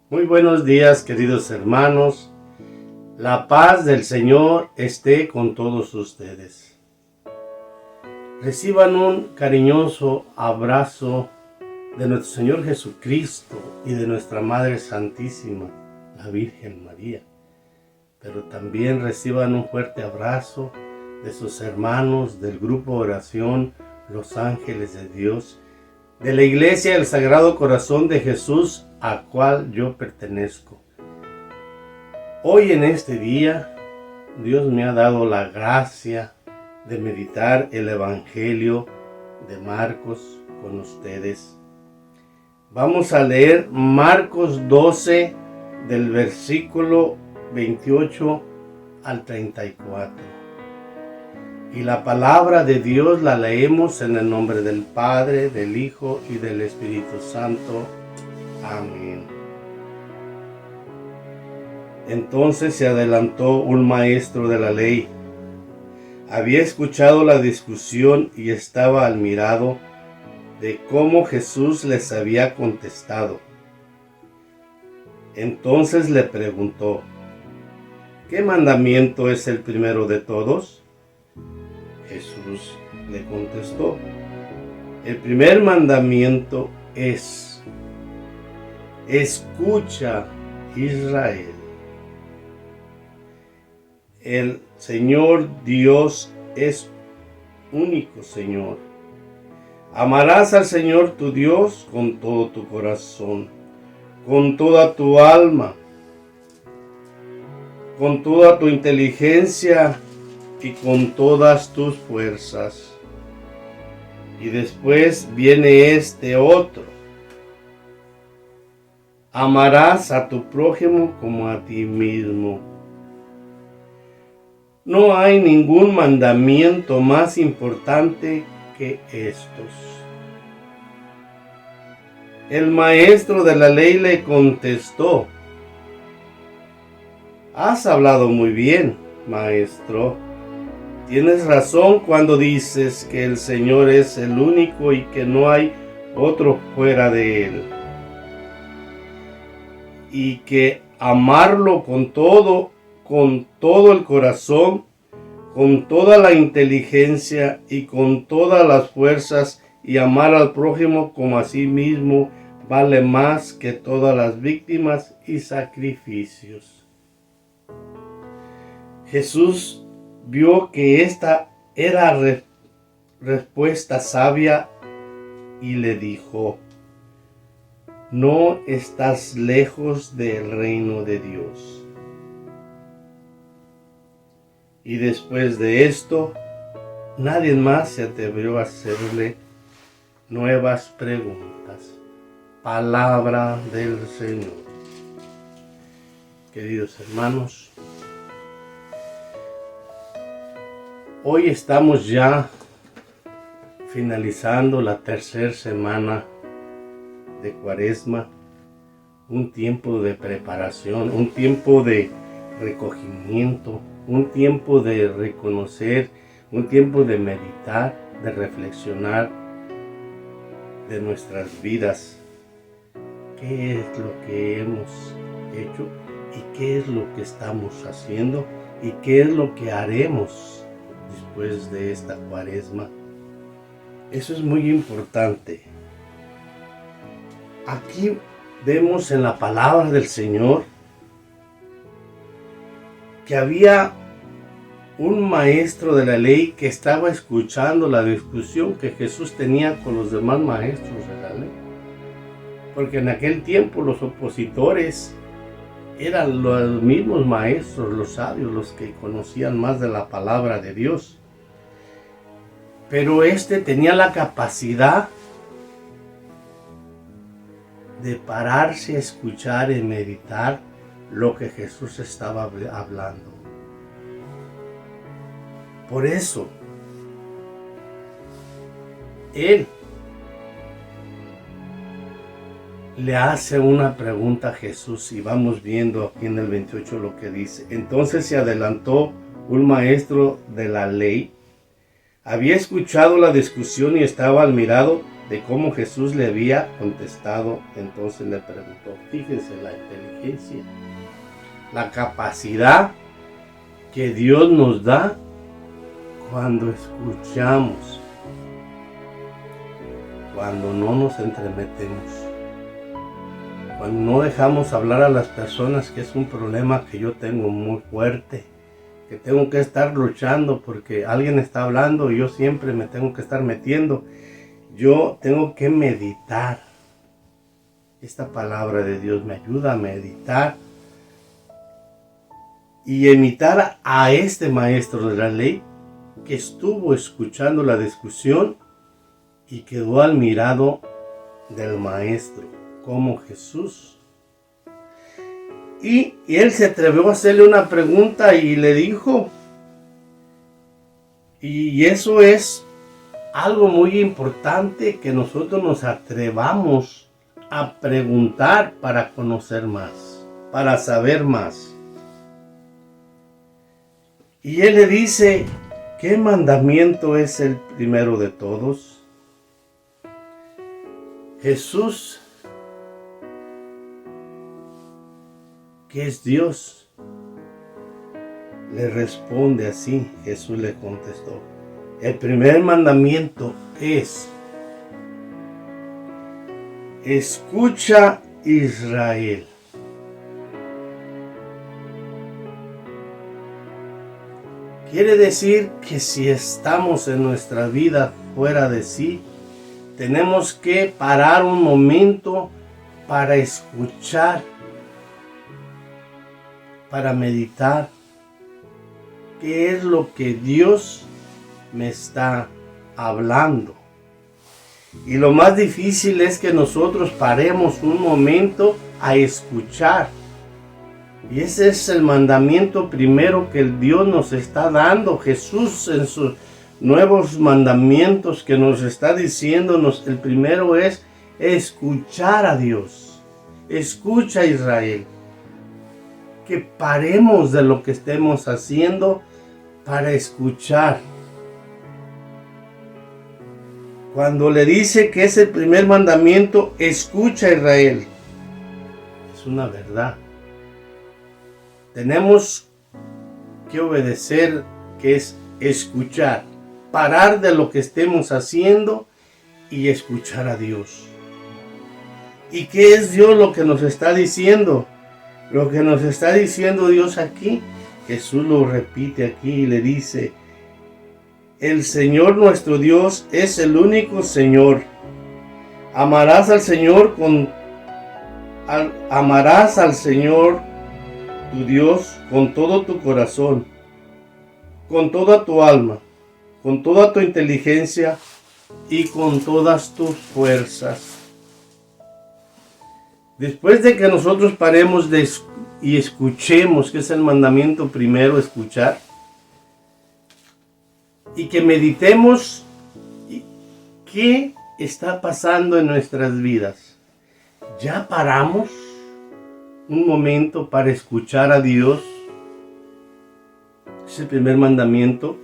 Muy buenos días, queridos hermanos. La paz del Señor esté con todos ustedes. Reciban un cariñoso abrazo de nuestro Señor Jesucristo y de nuestra Madre Santísima, la Virgen María. Pero también reciban un fuerte abrazo de sus hermanos del grupo Oración Los Ángeles de Dios, de la Iglesia del Sagrado Corazón de Jesús, a cual yo pertenezco. Hoy en este día, Dios me ha dado la gracia de meditar el Evangelio de Marcos con ustedes. Vamos a leer Marcos 12 del versículo 28 al 34. Y la palabra de Dios la leemos en el nombre del Padre, del Hijo y del Espíritu Santo. Amén. Entonces se adelantó un maestro de la ley. Había escuchado la discusión y estaba admirado de cómo Jesús les había contestado. Entonces le preguntó: ¿qué mandamiento es el primero de todos? Jesús le contestó: el primer mandamiento es: escucha, Israel. El Señor Dios es único Señor. Amarás al Señor tu Dios con todo tu corazón, con toda tu alma, con toda tu inteligencia y con todas tus fuerzas. Y después viene este otro: amarás a tu prójimo como a ti mismo. No hay ningún mandamiento más importante que estos. El maestro de la ley le contestó: has hablado muy bien, maestro. Tienes razón cuando dices que el Señor es el único y que no hay otro fuera de Él. Y que amarlo con todo el corazón, con toda la inteligencia y con todas las fuerzas, y amar al prójimo como a sí mismo, vale más que todas las víctimas y sacrificios. Jesús vio que esta era respuesta sabia y le dijo: no estás lejos del reino de Dios. Y después de esto, nadie más se atrevió a hacerle nuevas preguntas. Palabra del Señor. Queridos hermanos, hoy estamos ya finalizando la tercera semana de Cuaresma, un tiempo de preparación, un tiempo de recogimiento, un tiempo de reconocer, un tiempo de meditar, de reflexionar de nuestras vidas. ¿Qué es lo que hemos hecho y qué es lo que estamos haciendo y qué es lo que haremos después de esta Cuaresma? Eso es muy importante. Aquí vemos en la palabra del Señor que había un maestro de la ley que estaba escuchando la discusión que Jesús tenía con los demás maestros de la ley. Porque en aquel tiempo los opositores eran los mismos maestros, los sabios, los que conocían más de la palabra de Dios. Pero este tenía la capacidad de pararse a escuchar y meditar lo que Jesús estaba hablando. Por eso, él le hace una pregunta a Jesús y vamos viendo aquí en el 28 lo que dice. Entonces se adelantó un maestro de la ley. Había escuchado la discusión y estaba admirado de cómo Jesús le había contestado. Entonces le preguntó, fíjense la inteligencia, la capacidad que Dios nos da cuando escuchamos, cuando no nos entremetemos, cuando no dejamos hablar a las personas, que es un problema que yo tengo muy fuerte, que tengo que estar luchando porque alguien está hablando y yo siempre me tengo que estar metiendo. Yo tengo que meditar. Esta palabra de Dios me ayuda a meditar y imitar a este maestro de la ley que estuvo escuchando la discusión y quedó admirado del maestro, como Jesús. Y él se atrevió a hacerle una pregunta y le dijo, y eso es algo muy importante, que nosotros nos atrevamos a preguntar para conocer más, para saber más. Y él le dice, ¿qué mandamiento es el primero de todos? Jesús, que es Dios, le responde así. Jesús le contestó, el primer mandamiento es, escucha Israel. Quiere decir que si estamos en nuestra vida fuera de sí, tenemos que parar un momento para escuchar, para meditar, qué es lo que Dios me está hablando. Y lo más difícil es que nosotros paremos un momento a escuchar. Y ese es el mandamiento primero que el Dios nos está dando. Jesús en sus nuevos mandamientos que nos está diciéndonos, el primero es escuchar a Dios. Escucha a Israel. Que paremos de lo que estemos haciendo para escuchar. Cuando le dice que es el primer mandamiento, escucha a Israel, es una verdad. Tenemos que obedecer, que es escuchar, parar de lo que estemos haciendo y escuchar a Dios. ¿Y qué es Dios lo que nos está diciendo? Lo que nos está diciendo Dios aquí, Jesús lo repite aquí y le dice, el Señor nuestro Dios es el único Señor. Amarás al Señor tu Dios con todo tu corazón, con toda tu alma, con toda tu inteligencia y con todas tus fuerzas. Después de que nosotros paremos y escuchemos, que es el mandamiento primero, escuchar, y que meditemos qué está pasando en nuestras vidas. ¿Ya paramos un momento para escuchar a Dios? Es el primer mandamiento.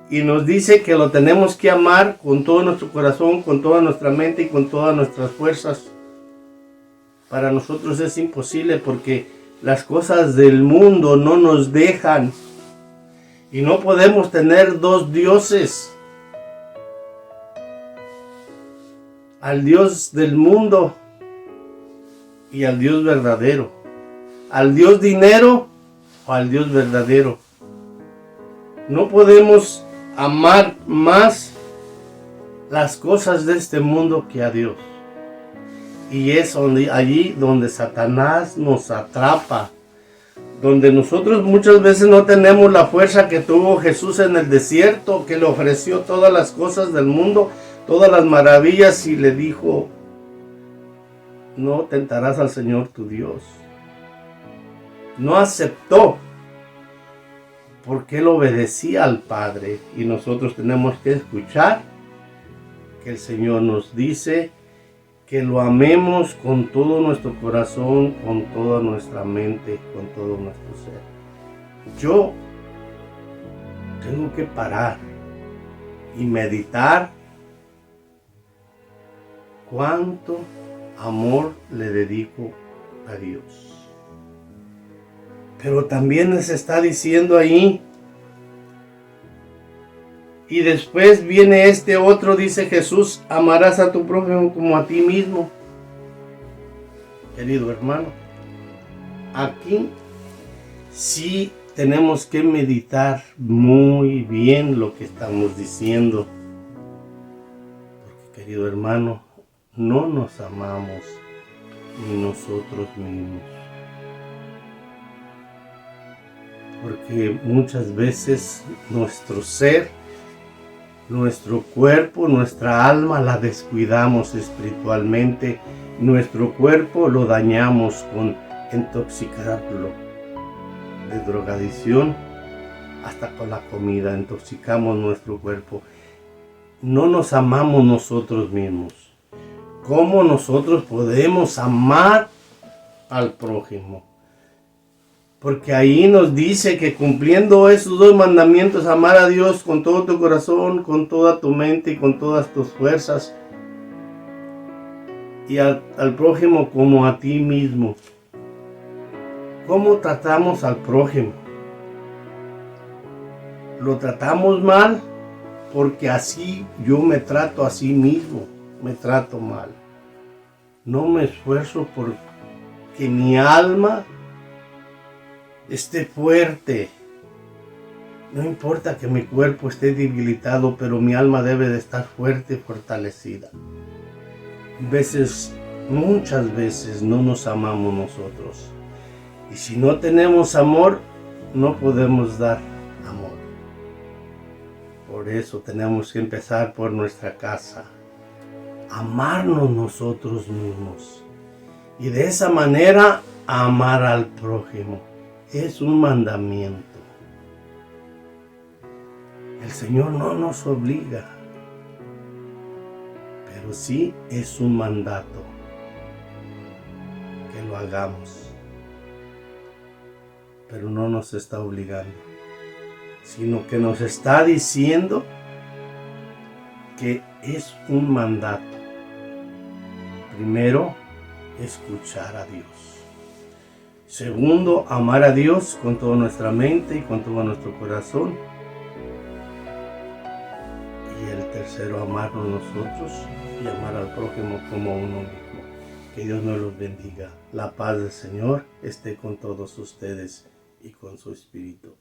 Y nos dice que lo tenemos que amar con todo nuestro corazón, con toda nuestra mente y con todas nuestras fuerzas. Para nosotros es imposible porque las cosas del mundo no nos dejan. Y no podemos tener dos dioses. Al Dios del mundo y al Dios verdadero. Al Dios dinero o al Dios verdadero. No podemos amar más las cosas de este mundo que a Dios. Y es allí donde Satanás nos atrapa. Donde nosotros muchas veces no tenemos la fuerza que tuvo Jesús en el desierto, que le ofreció todas las cosas del mundo, todas las maravillas, y le dijo, no tentarás al Señor tu Dios. No aceptó, porque él obedecía al Padre, y nosotros tenemos que escuchar que el Señor nos dice que lo amemos con todo nuestro corazón, con toda nuestra mente, con todo nuestro ser. Yo tengo que parar y meditar cuánto amor le dedico a Dios. Pero también les está diciendo ahí, y después viene este otro, dice Jesús, amarás a tu prójimo como a ti mismo. Querido hermano, aquí sí tenemos que meditar muy bien lo que estamos diciendo. Porque, querido hermano, no nos amamos ni nosotros mismos. Porque muchas veces nuestro ser, nuestro cuerpo, nuestra alma la descuidamos espiritualmente. Nuestro cuerpo lo dañamos con intoxicarlo de drogadicción, hasta con la comida intoxicamos nuestro cuerpo. No nos amamos nosotros mismos. ¿Cómo nosotros podemos amar al prójimo? Porque ahí nos dice que cumpliendo esos dos mandamientos, amar a Dios con todo tu corazón, con toda tu mente y con todas tus fuerzas, y al prójimo como a ti mismo. ¿Cómo tratamos al prójimo? Lo tratamos mal porque así yo me trato a sí mismo, me trato mal. No me esfuerzo por que mi alma esté fuerte. No importa que mi cuerpo esté debilitado, pero mi alma debe de estar fuerte y fortalecida. Muchas veces no nos amamos nosotros. Y si no tenemos amor, no podemos dar amor. Por eso tenemos que empezar por nuestra casa. Amarnos nosotros mismos. Y de esa manera, amar al prójimo. Es un mandamiento. El Señor no nos obliga, pero sí es un mandato que lo hagamos. Pero no nos está obligando, sino que nos está diciendo que es un mandato. Primero, escuchar a Dios. Segundo, amar a Dios con toda nuestra mente y con todo nuestro corazón. Y el tercero, amarnos nosotros y amar al prójimo como a uno mismo. Que Dios nos los bendiga. La paz del Señor esté con todos ustedes y con su espíritu.